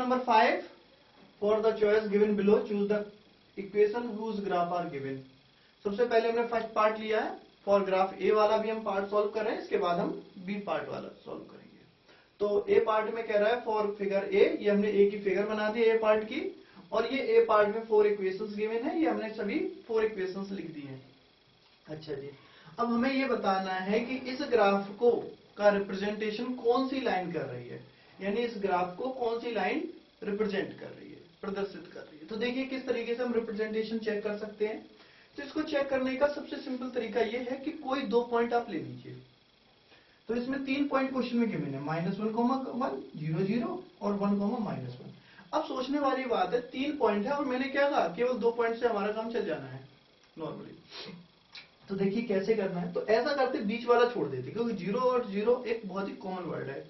Number 5 for the choice given below choose the equation whose graph are given. सबसे पहले हमने first part लिया है फॉर ग्राफ ए वाला भी हम पार्ट सॉल्व कर रहे हैं, इसके बाद हम बी पार्ट वाला सॉल्व करेंगे। तो ए पार्ट में कह रहा है फॉर फिगर ए, ये हमने ए की फिगर बना दी ए पार्ट की, और ये ए पार्ट में 4 इक्वेशंस गिवन है, ये हमने सभी 4 इक्वेशंस लिख दी हैं। अच्छा जी, अब हमें ये बताना है कि इस ग्राफ को का रिप्रेजेंटेशन कौन सी लाइन कर रही है, यानी इस ग्राफ को कौन सी लाइन रिप्रेजेंट कर रही है, प्रदर्शित कर रही है। तो देखिए किस तरीके से हम रिप्रेजेंटेशन चेक कर सकते हैं। तो इसको चेक करने का सबसे सिंपल तरीका ये है कि कोई 2 पॉइंट आप ले लीजिए। तो इसमें 3 पॉइंट क्वेश्चन में गिवन है, -1, 1, 0, 0 और 1, -1। अब सोचने वाली बात है 3 पॉइंट है और मैंने क्या कहा केवल 2 पॉइंट से हमारा काम चल जाना है नॉर्मली। तो देखिए कैसे करना है, तो ऐसा करते बीच वाला छोड़ देते क्योंकि 0 और 0 एक बहुत ही कॉमन वर्ड है,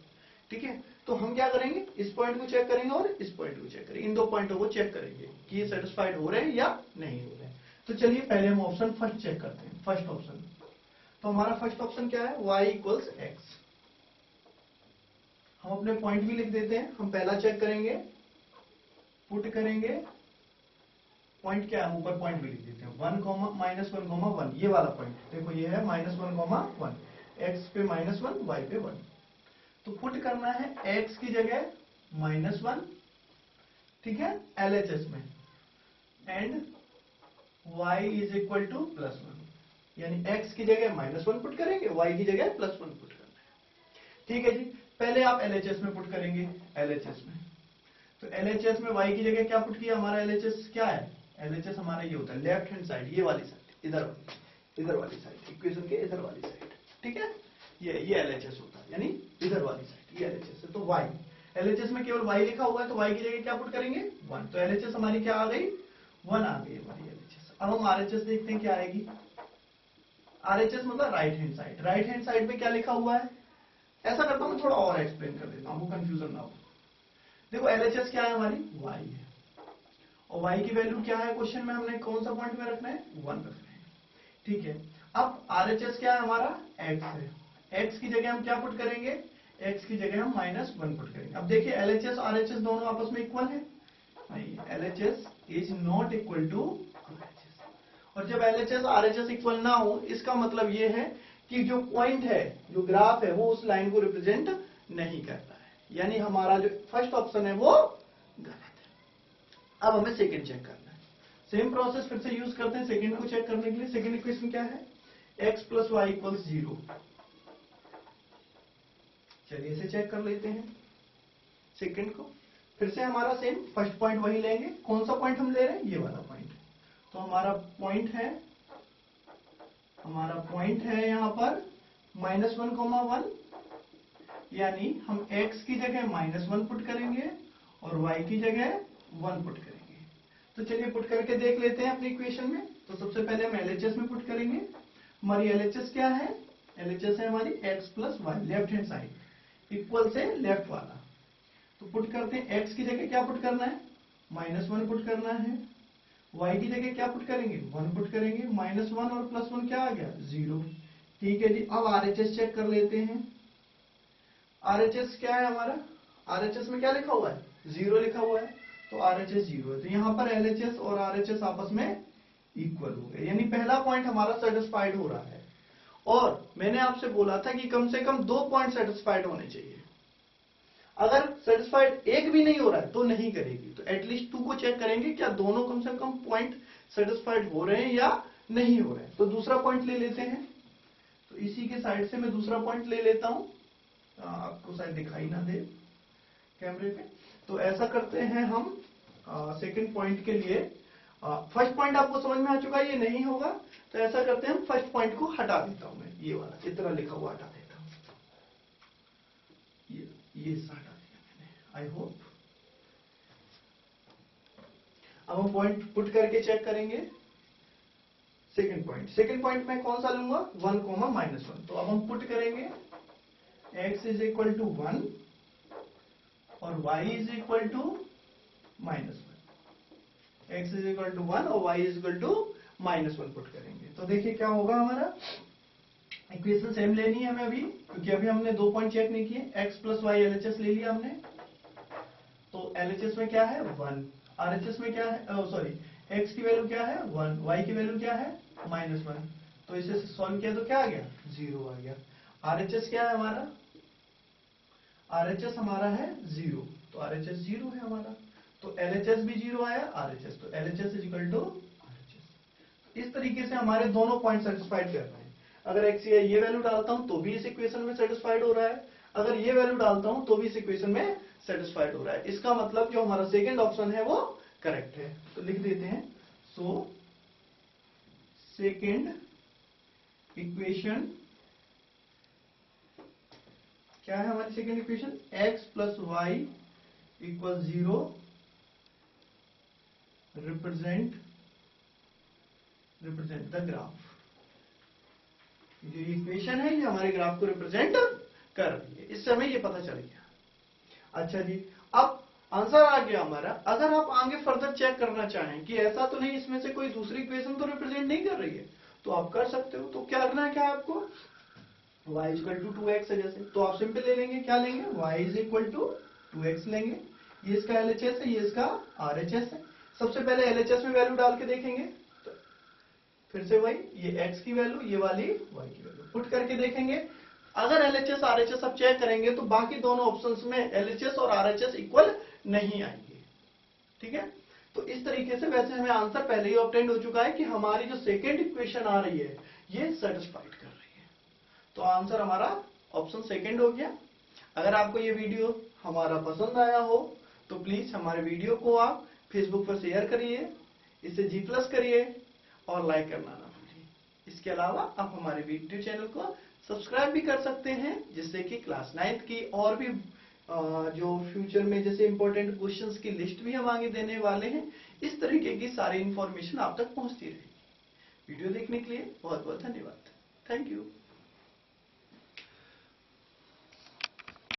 ठीक है। तो हम क्या करेंगे, इस पॉइंट को चेक करेंगे और इस पॉइंट को चेक करेंगे, इन 2 पॉइंटों को चेक करेंगे कि ये सेटिस्फाइड हो रहे हैं या नहीं हो रहे हैं। तो चलिए पहले हम ऑप्शन फर्स्ट चेक करते हैं, फर्स्ट ऑप्शन। तो हमारा फर्स्ट ऑप्शन क्या है, y = x। हम अपने पॉइंट भी लिख देते हैं, हम पहला चेक करेंगे, पुट करेंगे, पॉइंट क्या है ऊपर पॉइंट भी लिख देते हैं, 1, -1, 1 ये वाला पॉइंट देखो, ये है -1, 1 x पे -1 y पे 1। तो पुट करना है x की जगह -1, ठीक है, LHS में, एंड y = +1, यानी x की जगह -1 पुट करेंगे, y की जगह +1 पुट करना है। ठीक है जी, पहले आप LHS में पुट करेंगे, LHS में। तो LHS में y की जगह क्या पुट किया, हमारा LHS क्या है, LHS हमारा ये होता है लेफ्ट हैंड साइड, ये वाली साइड, इधर वाली साइड, इक्वेशन के इधर वाली साइड, ठीक है। ये LHS होता है, यानी इधर वाली साइड, ये LHS है। तो y, LHS में केवल y लिखा हुआ है, तो y की जगह क्या पुट करेंगे, 1। तो LHS हमारी क्या आ गई, 1 आ गई हमारी LHS। अब हम RHS देखते हैं क्या आएगी। RHS मतलब right hand side, right hand side में क्या लिखा हुआ है। ऐसा करता हूं मैं थोड़ा और एक्सप्लेन कर देता हूं, कंफ्यूजन ना हो। देखो LHS क्या है हमारी, y है, और y की वैल्यू क्या है, क्वेश्चन में हमने कौन सा पॉइंट में रखना है, 1 रखना है, ठीक है। अब RHS क्या है हमारा, x है, x की जगह हम क्या पुट करेंगे, x की जगह हम -1 पुट करेंगे। अब देखिए LHS और RHS दोनों आपस में इक्वल है, नहीं, LHS is not equal to RHS। और जब LHS RHS इक्वल ना हो, इसका मतलब ये है कि जो पॉइंट है, जो ग्राफ है, वो उस लाइन को रिप्रेजेंट नहीं करता है, यानी हमारा जो फर्स्ट ऑप्शन है वो गलत है। अब हमें सेकंड चेक करना है, सेम प्रोसेस फिर से यूज करते हैं सेकंड को चेक करने के लिए। सेकंड इक्वेशन क्या है, x + y = 0। चलिए इसे चेक कर लेते हैं सेकंड को। फिर से हमारा सेम फर्स्ट पॉइंट वही लेंगे, कौन सा पॉइंट हम ले रहे हैं, ये वाला पॉइंट। तो हमारा पॉइंट है यहां पर -1, 1, यानी हम x की जगह -1 पुट करेंगे और y की जगह 1 पुट करेंगे। तो चलिए पुट करके देख लेते हैं अपनी इक्वेशन में। तो सबसे पहले हम LHS में पुट करेंगे। हमारी LHS क्या है, LHS है हमारी x + y, left hand side, equal से लेफ्ट वाला। तो पुट करते हैं, x की जगह क्या पुट करना है, -1 पुट करना है, y की जगह क्या पुट करेंगे, 1 पुट करेंगे, -1 और +1 क्या आ गया, 0। ठीक है जी, अब RHS चेक कर लेते हैं। RHS क्या है हमारा, RHS में क्या लिखा हुआ है, 0 लिखा हुआ है, तो RHS 0 है। तो यहां पर LHS और RHS आपस में इक्वल हो गए, यानी पहला पॉइंट हमारा सेटिस्फाइड हो रहा है। और मैंने आपसे बोला था कि कम से कम 2 पॉइंट सेटिस्फाइड होने चाहिए। अगर सेटिस्फाइड एक भी नहीं हो रहा है तो नहीं करेगी, तो एटलीस्ट 2 को चेक करेंगे, क्या दोनों कम से कम पॉइंट सेटिस्फाइड हो रहे हैं या नहीं हो रहे हैं। तो दूसरा पॉइंट ले लेते हैं, तो इसी के साइड से मैं दूसरा पॉइंट ले लेता हूं, आपको शायद दिखाई ना दे कैमरे पे। तो ऐसा करते हैं हम सेकंड पॉइंट के लिए, फर्स्ट पॉइंट आपको समझ में आ चुका है, ये नहीं होगा, तो ऐसा करते हैं हम फर्स्ट पॉइंट को हटा देता हूं मैं, ये वाला इतना लिखा हुआ हटा देता हूं, ये हटा दिया मैंने, आई होप। अब हम पॉइंट पुट करके चेक करेंगे सेकंड पॉइंट में कौन सा लूंगा, 1, -1। तो अब हम पुट करेंगे, x = 1 और y = -1, x = 1 और y = -1 पुट करेंगे। तो देखिए क्या होगा, हमारा इक्वेशन सेम लेनी है हमें अभी, क्योंकि अभी हमने 2 पॉइंट चेक नहीं किए। x + y LHS ले लिया हमने, तो LHS में क्या है 1, RHS में क्या है, सॉरी x की वैल्यू क्या है 1, y की वैल्यू क्या है -1, तो इसे सॉल्व किया तो क्या आ गया 0 आ गया। RHS क्या है हमारा, RHS हमारा है 0, तो RHS 0 है हमारा, तो LHS भी 0 आया, RHS तो LHS is equal to RHS। इस तरीके से हमारे दोनों पॉइंट सेटिस्फाइड कर रहे हैं। अगर x ये वैल्यू डालता हूं तो भी इस इक्वेशन में सेटिस्फाइड हो रहा है, अगर ये वैल्यू डालता हूं तो भी इस इक्वेशन में सेटिस्फाइड हो रहा है। इसका मतलब जो हमारा सेकंड ऑप्शन है वो करेक्ट है। तो लिख देते हैं, सो सेकंड इक्वेशन क्या है हमारी second equation, x plus y equal 0 represent the graph. जो इक्वेशन है ये हमारे ग्राफ को रिप्रेजेंट कर रही है, इससे हमें ये पता चल गया। अच्छा जी, अब आंसर आ गया हमारा। अगर आप आगे फर्दर चेक करना चाहें कि ऐसा तो नहीं इसमें से कोई दूसरी इक्वेशन तो रिप्रेजेंट नहीं कर रही है, तो आप कर सकते हो। तो क्या करना है, क्या आपको y इक्वल टू 2x है जैसे, तो आप सिंपल ले लेंगे, क्या लेंगे y is equal to 2x लेंगे। ये इसका LHS है, ये इसका RHS है। सबसे पहले LHS में वैल्यू डाल के देखेंगे, तो फिर से वही, ये x की वैल्यू, ये वाली y की वैल्यू पुट करके देखेंगे। अगर LHS RHS आप चेक करेंगे तो बाकी दोनों ऑप्शंस में LHS और RHS इक्वल नहीं आएंगे, ठीक है। तो इस तरीके से वैसे हमें आंसर पहले ही ऑब्टेन्ड हो चुका है कि हमारी जो सेकेंड इक्वेशन आ रही है ये सेटिस्फाइड कर रही है। तो आंसर हमारा ऑप्शन सेकंड हो गया। अगर आपको ये वीडियो हमारा पसंद आया हो तो प्लीज हमारे वीडियो को आप फेसबुक पर शेयर करिए, इसे G+ करिए और लाइक करना ना भूलिए। इसके अलावा आप हमारे वीडियो चैनल को सब्सक्राइब भी कर सकते हैं, जिससे कि क्लास 9th की और भी जो फ्यूचर में जैसे इंपॉर्टेंट क्वेश्चंस की लिस्ट भी हम आगे देने वाले हैं, इस तरीके की सारी इंफॉर्मेशन आप तक पहुंचती रहेगी। वीडियो देखने के लिए बहुत बहुत धन्यवाद। Thank you.